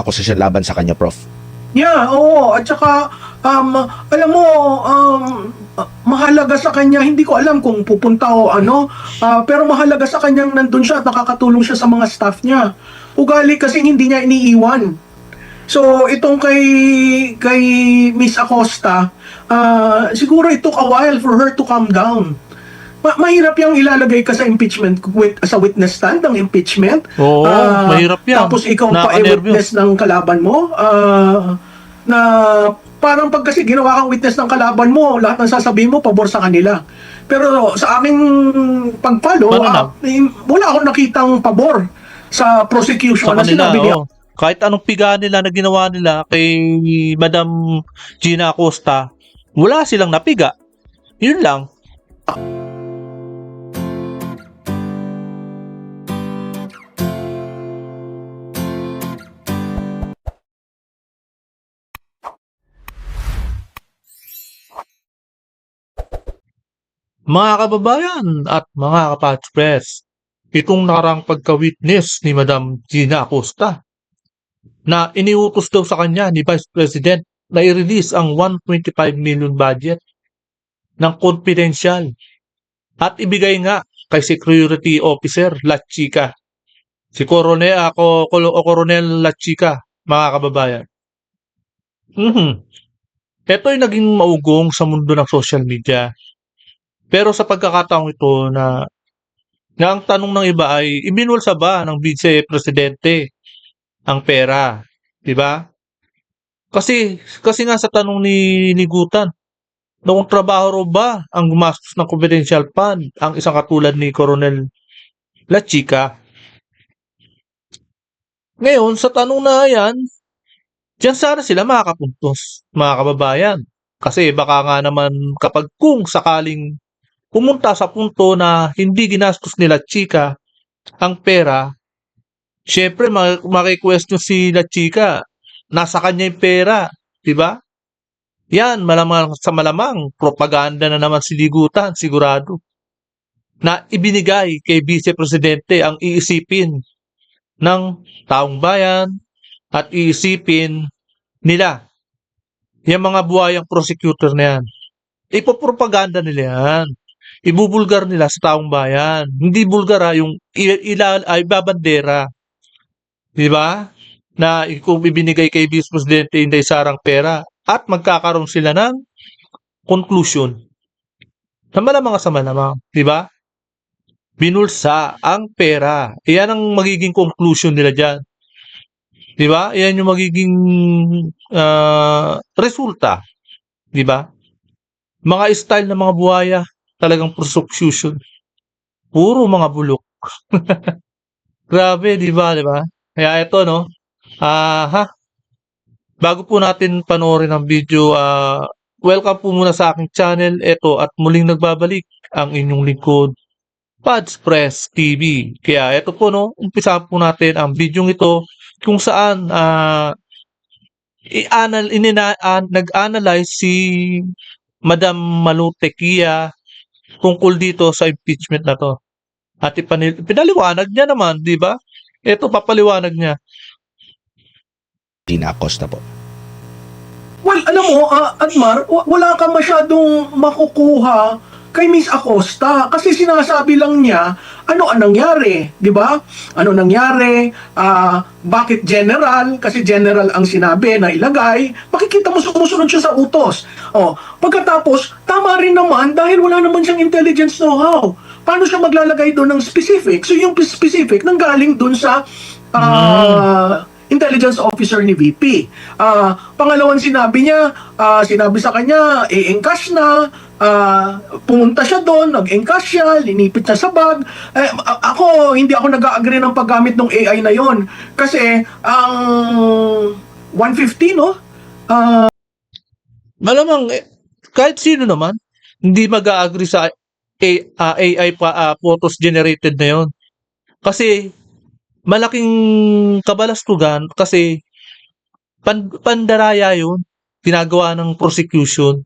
akusasyon laban sa kanya, Prof. Yeah, oo. At saka, alam mo, mahalaga sa kanya, hindi ko alam kung pupunta o ano, pero mahalaga sa kanyang nandun siya at nakakatulong siya sa mga staff niya. Ugali kasi hindi niya iniiwan. So, itong kay Miss Acosta, siguro it took a while for her to calm down. Mahirap yung ilalagay ka sa impeachment sa witness stand ng impeachment. Oo, mahirap yan. Tapos ikaw pa witness ng kalaban mo. Na parang pag kasi ginawa kang witness ng kalaban mo, lahat ng sasabihin mo pabor sa kanila. Pero sa aking pag-follow, wala akong nakitang pabor sa prosecution sa na kanila, sinabi niya. Kahit anong piga nila na ginawa nila kay Madam Gina Acosta, wala silang napiga. Yun lang. Mga kababayan at mga kapatspres, itong nakarang pagka-witness ni Madam Gina Acosta na iniutos daw sa kanya ni Vice President na i-release ang 125 million budget ng confidential at ibigay nga kay Security Officer Lachica. Si Coronel Lachica, mga kababayan. Ito'y naging maugong sa mundo ng social media. Pero sa pagkakataong ito na ang tanong ng iba ay ibinulsa ba ng Vice Presidente ang pera, 'di ba? Kasi nga sa tanong ni Gutan, noong trabaho ro ba ang gumastos ng confidential fund ang isang katulad ni Coronel Lachica? Ngayon, sa tanong na yan, diyan sana sila makakapuntos, mga kababayan. Kasi baka nga naman kung sakaling pumunta sa punto na hindi ginastos nila Chika ang pera, syempre maki-question si Chika, nasa kanya yung pera, di ba? Yan, malamang sa malamang, propaganda na naman si Ligutan, sigurado. Na ibinigay kay Vice Presidente ang iisipin ng taong bayan at iisipin nila yung mga buhayang prosecutor na yan. Ipopropaganda nila yan. Ibubulgar nila sa taong bayan. Hindi bulgar yung ibabandera. Di ba? Na kung ibinigay kay Vice Presidente Inday Sarang pera at magkakaroon sila ng conclusion. Na malamang sa malamang. Di ba? Binulsa ang pera. Iyan ang magiging conclusion nila dyan. Di ba? Iyan yung magiging resulta. Di ba? Mga style ng mga buhaya, talagang prosecution. Puro mga bulok. Grabe, di ba? Di ba? Kaya ito, no? Bago po natin panoorin ang video, welcome po muna sa aking channel. Ito, at muling nagbabalik ang inyong lingkod, Pads Press TV. Kaya ito po, no? Umpisa po natin ang video ito kung saan nag-analyze si Madam Malu Tequia tungkol dito sa impeachment na to. At pinaliwanag niya naman, di ba? Ito, papaliwanag niya. Gina Acosta po. Well, alam mo, Admar, wala ka masyadong makukuha kay Miss Acosta kasi sinasabi lang niya ano ang nangyari, di ba? Ano nangyari, bakit general, kasi general ang sinabi na ilagay, makikita mo sumusunod siya sa utos. Pagkatapos, tama rin naman dahil wala naman siyang intelligence know-how. Paano siya maglalagay doon ng specific? So yung specific nanggaling doon sa intelligence officer ni VP. Pangalawang sinabi niya, sinabi sa kanya, i-encash na, pumunta siya doon, nag-encash siya, linipit siya sa bag. Hindi ako nag-agree ng paggamit ng AI na yon. Kasi, ang 150, no? Malamang, kahit sino naman, hindi mag-agree sa AI photos generated na yon. Kasi, malaking kabalastugan kasi pandaraya yun, ginagawa ng prosecution.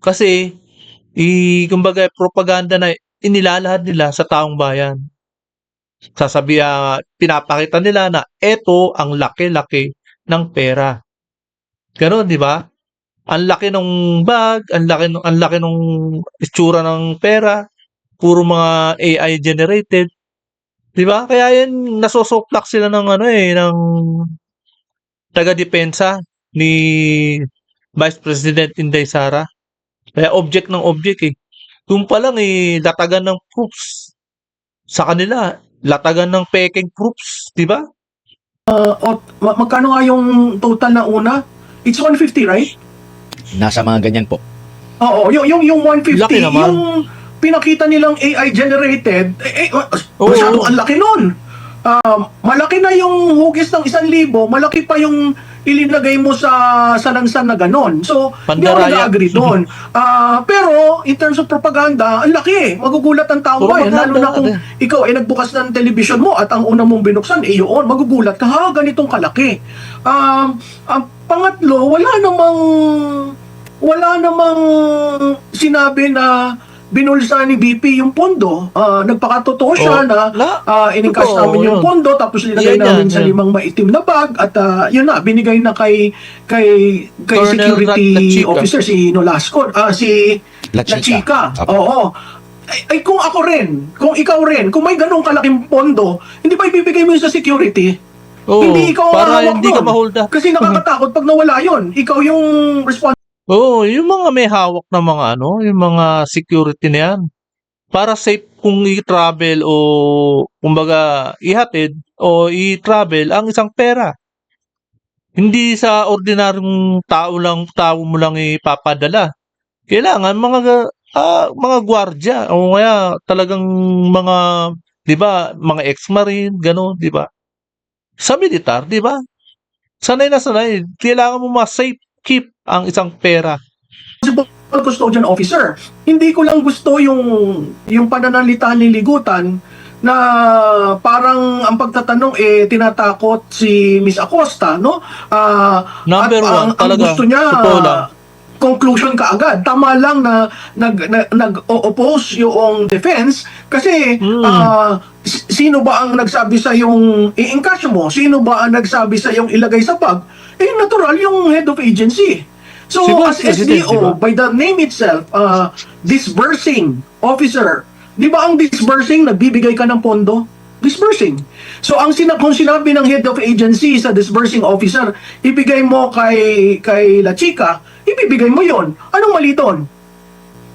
Kasi, kumbaga, propaganda na inilalahad nila sa taong bayan. Pinapakita nila na eto ang laki-laki ng pera. Gano'n, 'di ba? Ang laki ng bag, ang laki nung itsura ng pera, puro mga AI generated, 'di ba? Kaya 'yan nasosoklak sila ng ano, ng taga-depensa ni Vice President Inday Sara. Kaya object ng object, eh. Do'n pa lang, latagan ng proofs. Sa kanila, latagan ng pekeng proofs, 'di ba? Magkano nga yung total na una? It's 150, right? Nasa mga ganyan po. Oo, yung 150, Laki naman. yung pinakita nilang AI generated, Oo. masyadong ang laki nun. Malaki na yung hugis ng 1,000, malaki pa yung ilinagay mo sa lansan na ganon. So, hindi ako Pandaraya. nag-agree doon. Pero, in terms of propaganda, ang laki. Magugulat ang tao ba yan? Lalo na kung ikaw ay nagbukas ng television mo at ang una mong binuksan, yun, magugulat ka, ganitong kalaki. Ang pangatlo, wala namang sinabi na binulsa ni BP yung pondo. Nagpakatotoo siya na in-encash Totoo, namin yung yun. pondo tapos linagay Yan, namin yan, sa yan. 5 maitim na bag at yun na, binigay na kay Colonel security Lachica. officer si Nolasco, si La Chica. Lachica. Oo. Ay, kung ako rin, kung ikaw rin, kung may ganong kalaking pondo, hindi ba ibibigay mo yun sa security? Oo, Hindi ikaw ang para hawak hindi ka nun. ma-hold up. Kasi nakakatakot pag nawala yun. Ikaw yung responsible. Oo, yung mga may hawak na mga yung mga security na yan. Para safe kung i-travel o kumbaga ihatid o i-travel ang isang pera. Hindi sa ordinaryong tao mo lang ipapadala. Kailangan mga gwardiya o kaya talagang mga 'di ba, mga ex-marine, gano'n, 'di ba? Sa militar, 'di ba? Sanay na sanay, kailangan mo ma-safe keep ang isang pera. Custodian officer. Hindi ko lang gusto yung pananalita ni Ligutan na parang ang pagtatanong tinatakot si Miss Acosta, no? Number one, ang talaga, gusto niya totoo lang. conclusion kaagad. Tama lang na nag-oppose yung defense kasi sino ba ang nagsabi sa yung i-encash mo? Sino ba ang nagsabi sa yung ilagay sa bag? Natural yung head of agency. So, Si as Vice President, SDO, diba? by the name itself, disbursing officer, di ba ang disbursing, nagbibigay ka ng pondo? Disbursing. So, kung sinabi ng head of agency sa disbursing officer, ibigay mo kay La Chica, ibibigay mo yon. Anong mali doon?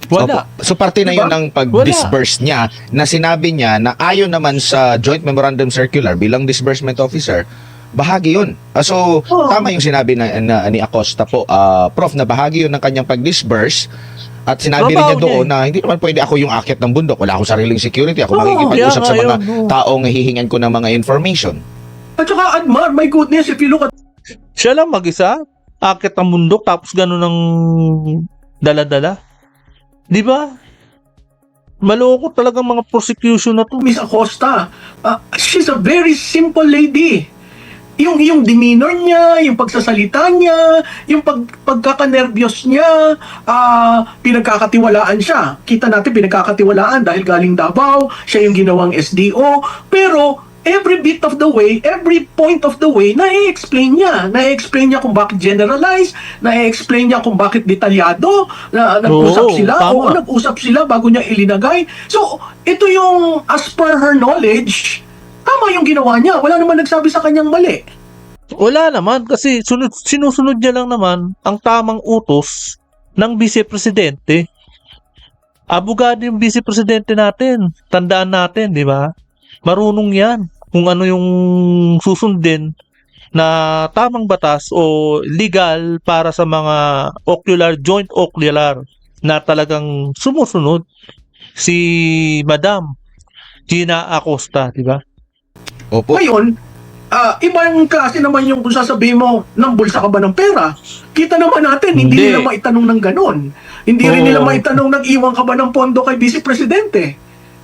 Wala. Opo. So parte na Diba? yun ng pag-disburse niya na sinabi niya na ayon naman sa Joint Memorandum Circular bilang disbursement officer, bahagi yun. So, tama yung sinabi ni Acosta po, Prof, na bahagi yun ng kanyang pag-disburse at sinabi rin niya Trabaho doon niya na hindi naman pwede ako yung akyat ng bundok. Wala akong sariling security. Ako Oo, makikipag-usap kaya sa nga mga yun, oo. taong hihingan ko ng mga information. At saka, Admar, my goodness, if you look at Siya lang mag-isa, akit ang bundok tapos gano'n ang dala-dala. 'Di ba? Maloko talagang mga prosecution na to. Miss Acosta, she's a very simple lady. Yung demeanor niya, yung pagsasalita niya, yung pagkakanervyos niya, pinagkakatiwalaan siya. Kita natin pinagkakatiwalaan dahil galing Davao, siya yung ginawang SDO, pero every bit of the way, every point of the way, na-explain niya. Na-explain niya kung bakit generalize, na-explain niya kung bakit detalyado, na nag-usap Oo, sila, tama. oo, nag-usap sila bago niya ilinagay. So, ito yung as per her knowledge, tama yung ginawa niya. Wala naman nagsabi sa kanyang mali. Wala naman kasi sinusunod niya lang naman ang tamang utos ng vice-presidente. Abogado yung vice-presidente natin. Tandaan natin, di ba? Marunong yan kung ano yung susundin na tamang batas o legal para sa mga joint ocular na talagang sumusunod si Madam Gina Acosta, di ba? Opo. Ngayon, ibang klase naman yung kung sasabihin mo, ng bulsa ka ba ng pera? Kita naman natin, hindi Hindi. nila maitanong ng ganon. Hindi rin Oo. nila maitanong, nag-iwan ka ba ng pondo kay Vice Presidente?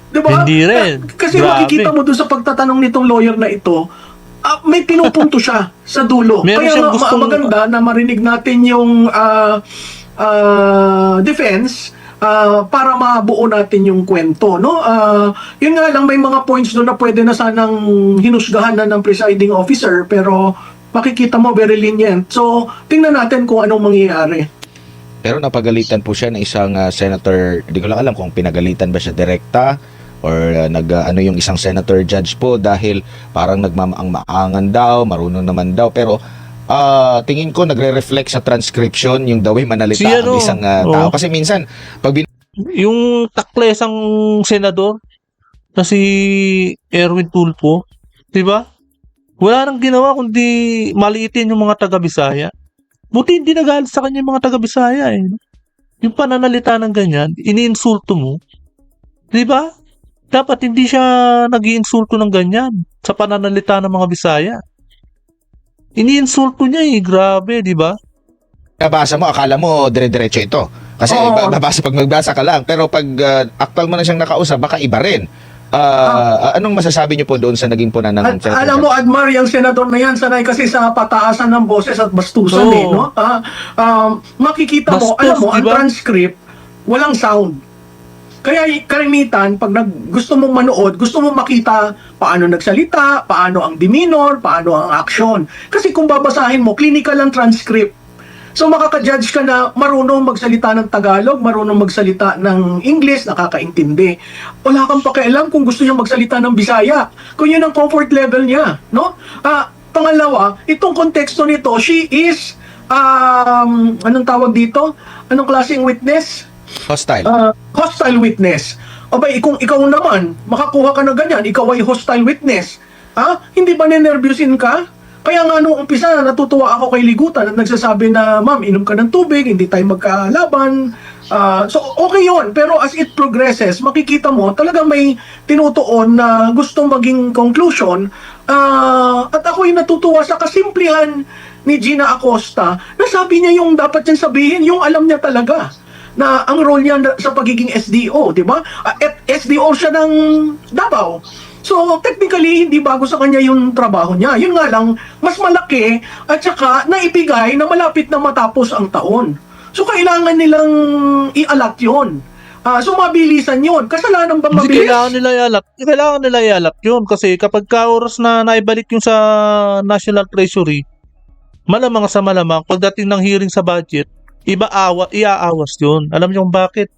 Diba? Hindi rin. Kasi Grabe. makikita mo doon sa pagtatanong nitong lawyer na ito, may pinupunto siya sa dulo. Meron Kaya siyang gustong- maganda na marinig natin yung defense para mabuo natin yung kwento, no? Yun nga lang, may mga points doon na pwede na sanang hinusgahan na ng presiding officer, pero makikita mo very lenient. So, tingnan natin kung anong mangyayari. Pero napagalitan po siya ng isang senator, hindi ko lang alam kung pinagalitan ba siya direkta or ano yung isang senator judge po dahil parang nagmamaang-maangan daw, marunong naman daw, pero tingin ko nagre-reflect sa transcription yung the way manalita Si ang isang tao. Kasi minsan, pag Yung taklesang senador na si Erwin Tulfo, 'di ba? Wala nang ginawa kundi maliitin yung mga taga-Bisaya. Buti hindi nagalit sa kanya yung mga taga-Bisaya eh. Yung pananalita ng ganyan, iniinsulto mo. 'Di ba? Dapat hindi siya nag-iinsulto ng ganyan sa pananalita ng mga Bisaya. Iniinsulto niya eh, grabe, 'di ba? nabasa mo, akala mo dire-diretso ito. Kasi Oo. babasa pag magbasa ka lang. Pero pag actual mo na siyang nakausap, baka iba rin. Anong masasabi niyo po doon sa naging puna ng Senator Alam mo, Admar, yung senador na yan, sanay kasi sa pataasan ng boses at bastusan Oo. eh, no? Makikita mo, Bastos, alam mo, ang diba? transcript, walang sound. Kaya kalimitan, pag gusto mong manood, gusto mong makita paano nagsalita, paano ang demeanor, paano ang action. Kasi kung babasahin mo, clinical ang transcript. So makaka-judge ka na marunong magsalita ng Tagalog, marunong magsalita ng English, nakakaintindi. Wala kang pakialam kung gusto niya magsalita ng Bisaya, kung yun ang comfort level niya, no? Pangalawa, itong konteksto nito, she is, anong tawag dito? Anong klaseng witness? Hostile. Hostile witness. Abay, kung ikaw naman, makakuha ka na ganyan, ikaw ay hostile witness. Hindi ba ninervyusin ka? Kaya nga nung umpisa, natutuwa ako kay Ligutan at nagsasabi na, ma'am, inom ka ng tubig, hindi tayo magkalaban. So, okay yon. Pero as it progresses, makikita mo, talagang may tinutuon na gustong maging conclusion. At ako'y natutuwa sa kasimplihan ni Gina Acosta na sabi niya yung dapat niyang sabihin, yung alam niya talaga na ang role niya sa pagiging SDO, di ba? At SDO siya ng Davao. So, technically, hindi bago sa kanya yung trabaho niya. Yun nga lang, mas malaki at saka naibigay na malapit na matapos ang taon. So, kailangan nilang ialat yun. So, mabilisan yun. Kasalanan ba Hindi mabilis? kailangan nila ialat yun kasi kapag oras na naibalik yung sa National Treasury, malamang sa malamang, pagdating ng hearing sa budget, iaawas yun. Alam niyo kung bakit?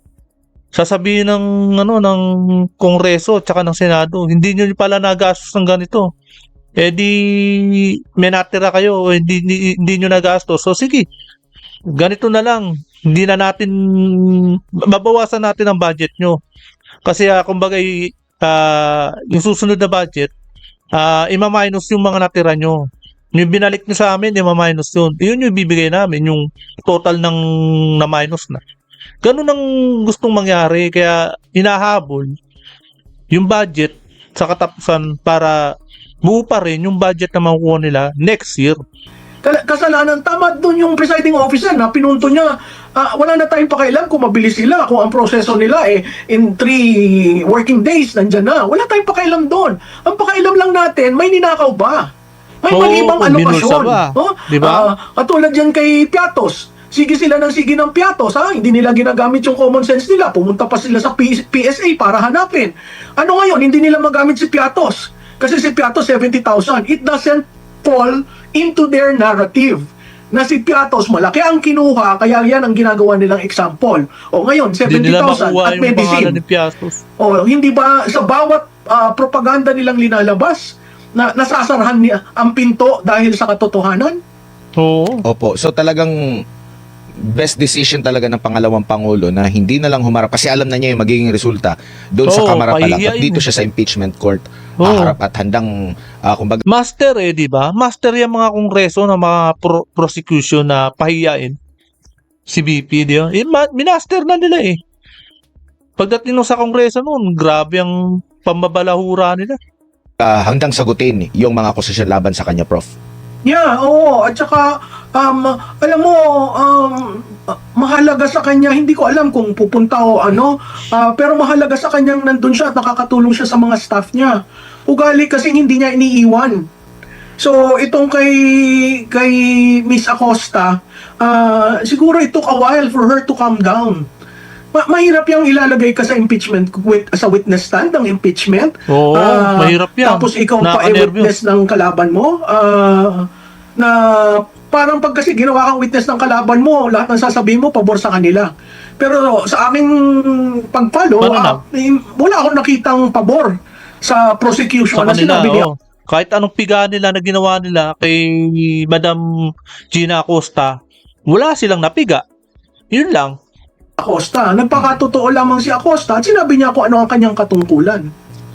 Sasabihin ng Kongreso at saka ng Senado, hindi nyo pala nagastos ng ganito. Eh di may natira kayo o hindi nyo nagastos. So sige, ganito na lang. Hindi na natin, mabawasan natin ang budget nyo. Kasi kumbaga yung susunod na budget, ima-minus yung mga natira nyo. Yung binalik nyo sa amin, ima-minus yun. Yun yung bibigay namin, yung total ng na-minus na. Ganun ang gustong mangyari, kaya hinahabol yung budget sa katapusan para buo pa rin yung budget na makukuha nila next year. Kasalanan, tama doon yung presiding officer na pinunto niya, wala na tayong pakialam kung mabilis sila, kung ang proseso nila in 3 working days nandyan na. Wala tayong pakialam doon. Ang pakialam lang natin, may ninakaw ba? May mali bang alokasyon? Diba? Katulad yan kay Piatos. Sige sila ng sige ng Piatos, hindi nila ginagamit yung common sense nila. Pumunta pa sila sa PSA para hanapin. Ano ngayon, hindi nila magamit si Piatos. Kasi si Piatos, 70,000. It doesn't fall into their narrative na si Piatos malaki ang kinuha, kaya yan ang ginagawa nilang example. O ngayon, Hindi nila 70,000 makuha at yung pangalan medicine. ni Piatos. O hindi ba sa bawat propaganda nilang linalabas na nasasarahan ang pinto dahil sa katotohanan? Oo. Opo. So talagang best decision talaga ng pangalawang pangulo na hindi na lang humarap kasi alam na niya yung magiging resulta doon sa Kamara pa lang. At dito siya sa impeachment court haharap at handang kumbaga Master di ba? Master yung mga kongreso na mga prosecution na pahiyain si BP, di ba? Minaster na nila eh. Pagdating nung sa kongreso noon, grabe ang pambabalahura nila. handang sagutin yung mga akusasyon laban sa kanya, Prof. Yeah, oo. At saka, alam mo, mahalaga sa kanya, hindi ko alam kung pupunta o ano, pero mahalaga sa kanyang nandun siya at nakakatulong siya sa mga staff niya. Ugali kasi hindi niya iniiwan. So, itong kay Miss Acosta, siguro it took a while for her to calm down. mahirap yung ilalagay ka sa impeachment sa witness stand ng impeachment. Oo, mahirap yan. Tapos ikaw pa Nakaka-nervyos. witness ng kalaban mo. Na parang pag kasi ginawa kang witness ng kalaban mo, lahat ng sasabihin mo, pabor sa kanila. Pero sa aking pag-follow, Paano wala akong nakitang pabor sa prosecution Sa na kanila, sinabi niya. oo. Kahit anong piga nila na ginawa nila kay Madam Gina Acosta, wala silang napiga. Yun lang. Acosta. Nagpakatotoo lamang si Acosta at sinabi niya kung ano ang kanyang katungkulan.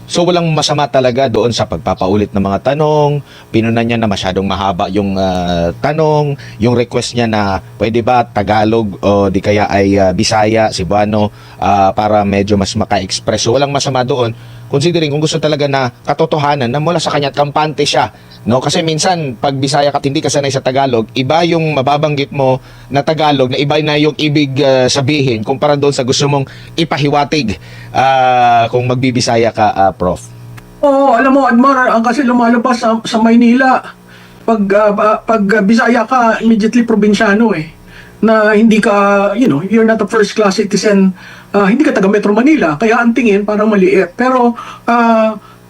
So walang masama talaga doon sa pagpapaulit ng mga tanong, pinunan niya na masyadong mahaba yung tanong, yung request niya na pwede ba Tagalog o di kaya ay Bisaya, Cebuano, para medyo mas maka-express. So walang masama doon, considering kung gusto talaga na katotohanan na mula sa kanya at kampante siya. No, kasi minsan pag Bisaya ka at hindi ka sanay sa Tagalog, iba yung mababanggit mo na Tagalog, na iba na yung ibig sabihin kumpara doon sa gusto mong ipahiwatig kung magbibisaya ka, Prof. Oo, alam mo, Admar, ang kasi lumalabas sa Maynila, pag Bisaya ka, immediately probinsyano eh. Na hindi ka, you're not a first class citizen, hindi ka taga Metro Manila, kaya ang tingin parang maliit. Pero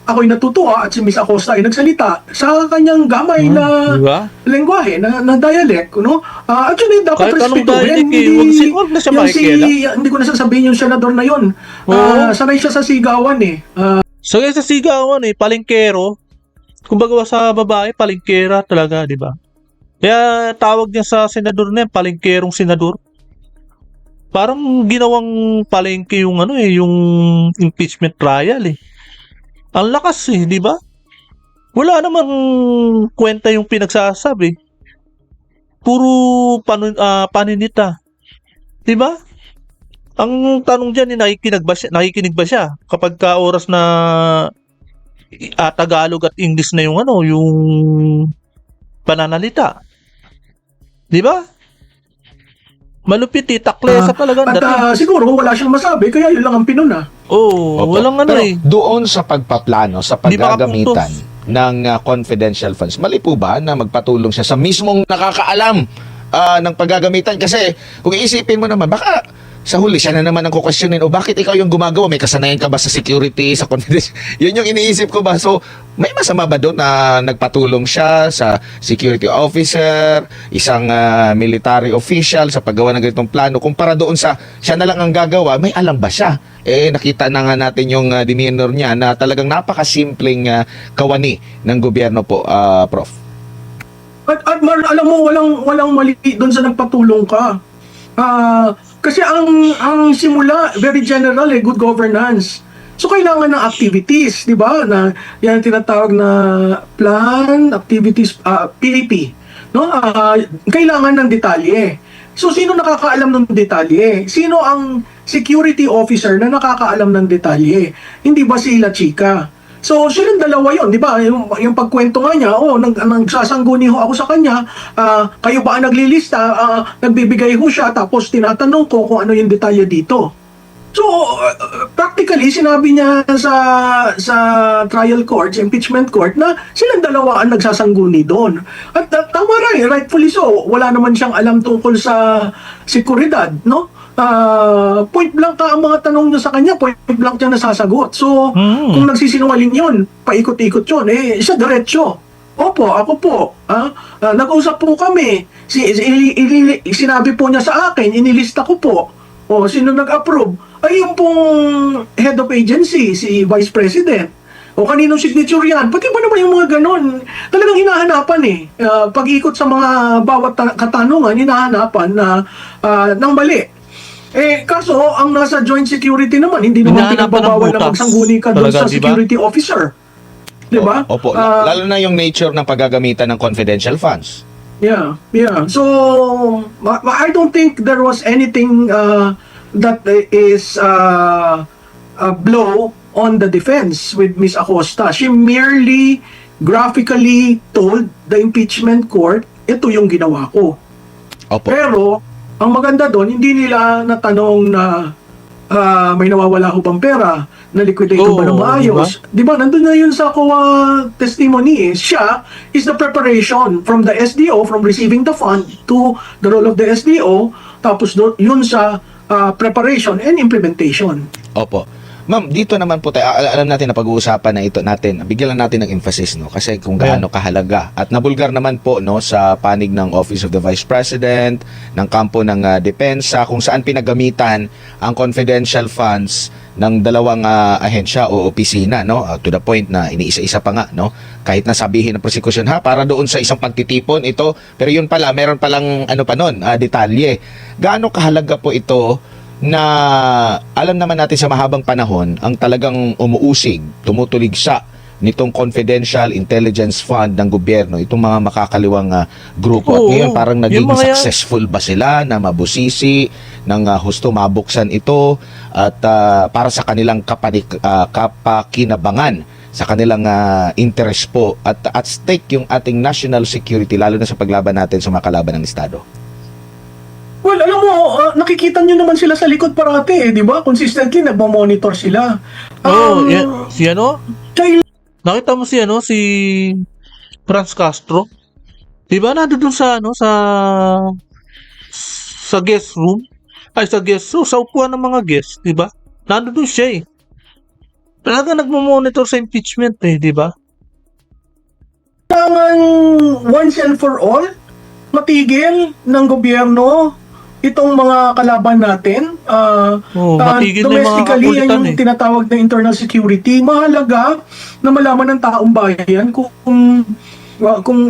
ako'y natutuwa at si Miss Acosta ay nagsalita sa kanyang gamay na Diba? lengguwahe, na dialect, no? Actually, dapat Kahit anong respetuhin. dialect eh, wag na siya makikialam. Hindi ko na sasabihin yung senador na yun. Oo. Sanay siya sa sigawan eh. So sa sigawan palengkero, kumbaga sa babae, palengkera talaga, di ba? Kaya tawag niya sa senador na yan, palengkerong senador. Parang ginawang palengke yung yung impeachment trial eh. Ang lakas eh, di ba? Wala namang kwenta yung pinagsasabi. Puro paninita. Di ba? Ang tanong diyan, nakikinig ba siya kapag ka oras na Tagalog at English na yung yung pananalita. Di ba? Malupit taklesa talaga ang dating. At siguro wala siyang masabi, kaya yun lang ang pinuna. Oo, Opo. walang Pero eh. doon sa pagpaplano, sa Di paggagamitan makapuntos. ng confidential funds, mali po ba na magpatulong siya sa mismong nakakaalam ng paggagamitan? Kasi kung iisipin mo naman, baka sa huli siya na naman ang kukwestiyonin, o bakit ikaw yung gumagawa? May kasanayan ka ba sa security, sa confidential? Yun yung iniisip ko ba? So, may masama ba doon na nagpatulong siya sa security officer, isang military official sa paggawa ng ganitong plano, kumpara doon sa siya na lang ang gagawa? May alam ba siya? Nakita na nga natin yung demeanor niya na talagang napakasimpleng kawani ng gobyerno po, Prof. At alam mo, walang mali doon sa nagpatulong ka. Kasi ang simula, very general good governance. So, kailangan ng activities, di ba? Na, yan ang tinatawag na plan, activities, PAP. No? Kailangan ng detalye. So, sino nakakaalam ng detalye? Sino ang security officer na nakakaalam ng detalye? Hindi ba sila chika? So, silang dalawa yon, di ba? Yung pagkwento nga niya, nagsasangguni ho ako sa kanya, kayo ba ang naglilista, nagbibigay ho siya, tapos tinatanong ko kung ano yung detalye dito. So, practically, sinabi niya sa trial court, sa impeachment court, na silang dalawa ang nagsasangguni doon. At tama rin, rightfully so, wala naman siyang alam tungkol sa seguridad, no? Point blank ka ang mga tanong niya sa kanya, point blank niya nasasagot. So, kung nagsisinungaling yun, paikot-ikot yun, siya diretso. Opo, ako po. Nag-usap po kami. Sinabi po niya sa akin, inilista ko po. O, sino nag-approve? Ay, yung pong head of agency, si Vice President. O kaninong signature yan? Pati ba naman yung mga ganon? Talagang hinahanapan pag-ikot sa mga bawat katanungan, hinahanapan ng mali. Kaso, ang nasa joint security naman, hindi naman Hinahanapan ng pinagbabawal na butas. magsanguni ka doon Talaga, sa di ba? security officer. Di ba? Opo, lalo na yung nature ng paggagamitan ng confidential funds. Yeah. So, I don't think there was anything that is a blow on the defense with Ms. Acosta. She merely graphically told the impeachment court, ito yung ginawa ko. Opo. Pero, ang maganda doon, hindi nila natanong na may nawawala ho bang pera, na-liquidate ho ba ng maayos. Diba? Nandun na yun sa COA testimony. Siya is the preparation from the SDO, from receiving the fund to the role of the SDO, tapos yun sa preparation and implementation. Opo. Ma'am, dito naman po tayo, alam natin na pag-uusapan na ito natin, bigyan lang natin ng emphasis, no? Kasi kung gaano kahalaga. At nabulgar naman po, no, sa panig ng Office of the Vice President, ng kampo ng depensa, kung saan pinagamitan ang confidential funds ng dalawang ahensya o opisina, no? To the point na iniisa-isa pa nga, no? Kahit na sabihin ng prosecution, para doon sa isang pagtitipon ito, pero yun pala, meron palang ano pa nun, detalye. Gaano kahalaga po ito na alam naman natin sa mahabang panahon ang talagang umuusig, tumutuligsa nitong confidential intelligence fund ng gobyerno, itong mga makakaliwang grupo. At Oo, ngayon parang naging yung mga yan- successful ba sila na mabusisi ng husto mabuksan ito at para sa kanilang kapakinabangan sa kanilang interest po at stake yung ating national security lalo na sa paglaban natin sa mga kalaban ng Estado. Well, alam mo, nakikita nyo naman sila sa likod parati, di ba? Consistently, nagmo-monitor sila. Si ano? Kailan Nakita mo si ano, si Franz Castro? 'Di ba nandoon sa ano sa guest room? Ay sa guest room, sa upuan ng mga guests, 'di ba? Nandoon siya eh. Talaga nagmo-monitor sa impeachment eh, 'di ba? kailangan once and for all matigil ng gobyerno itong mga kalaban natin. Matigil na yung mga Domestically, yan kapulitan yung eh. tinatawag na internal security. Mahalaga na malaman ng taong bayan kung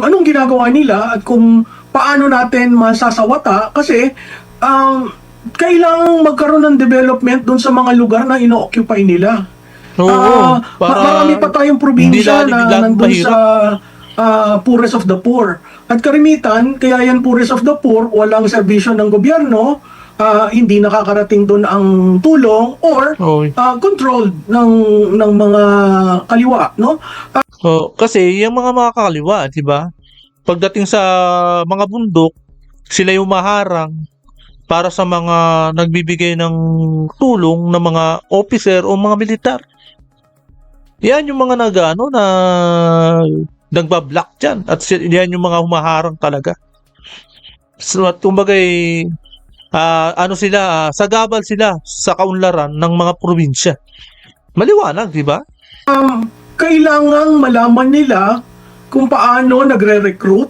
anong ginagawa nila at kung paano natin masasawata kasi kailangang magkaroon ng development doon sa mga lugar na ino-occupy nila. Oo, Marami pa tayong probinsya hindi na laging nandun mahirap. sa poorest of the poor. At karimitan, kaya yan poorest of the poor, walang serbisyo ng gobyerno, hindi nakakarating doon ang tulong or Oo. controlled ng mga kaliwa, no? Kasi yung mga makakaliwa, 'di ba? Pagdating sa mga bundok, sila yung maharang para sa mga nagbibigay ng tulong ng mga officer o mga militar. Yan yung mga nag-ano na nagbablock dyan at yan yung mga humaharang talaga. So at kumbaga ano sila, sagabal sila sa kaunlaran ng mga probinsya. Maliwanag, di ba? Kailangang malaman nila kung paano nagre-recruit,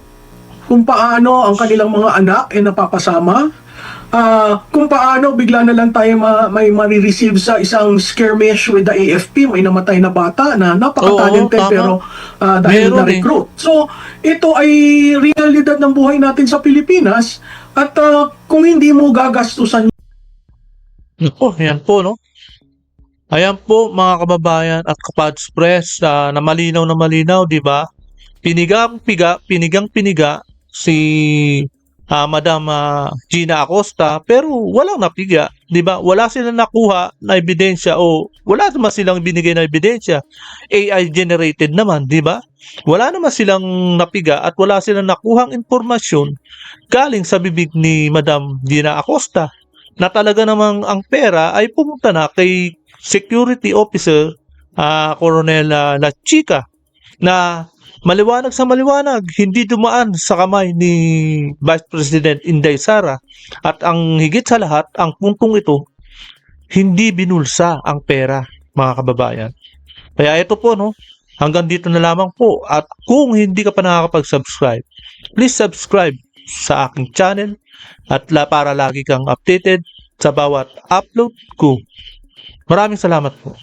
kung paano ang kanilang mga anak ay napapasama, kung paano bigla na lang tayo may marireceive sa isang skirmish with the AFP, may namatay na bata na napaka-talented Oo, tama. pero dahil Meron na-recruit. So, ito ay realidad ng buhay natin sa Pilipinas at kung hindi mo gagastusan Yan po, no? Ayan po, mga kababayan at kapads press na malinaw, di ba? Pinigang-piniga si Madam Gina Acosta pero walang napiga, 'di ba? Wala silang nakuha na ebidensya o wala naman silang binigay na ebidensya. AI generated naman, 'di ba? Wala naman silang napiga at wala silang nakuhang impormasyon galing sa bibig ni Madam Gina Acosta na talaga namang ang pera ay pumunta na kay Security Officer Coronel La Chica na maliwanag sa maliwanag, hindi dumaan sa kamay ni Vice President Inday Sara. At ang higit sa lahat, ang puntong ito, hindi binulsa ang pera, mga kababayan. Kaya ito po, no, hanggang dito na lamang po. At kung hindi ka pa nakakapag-subscribe, please subscribe sa aking channel at para lagi kang updated sa bawat upload ko. Maraming salamat po.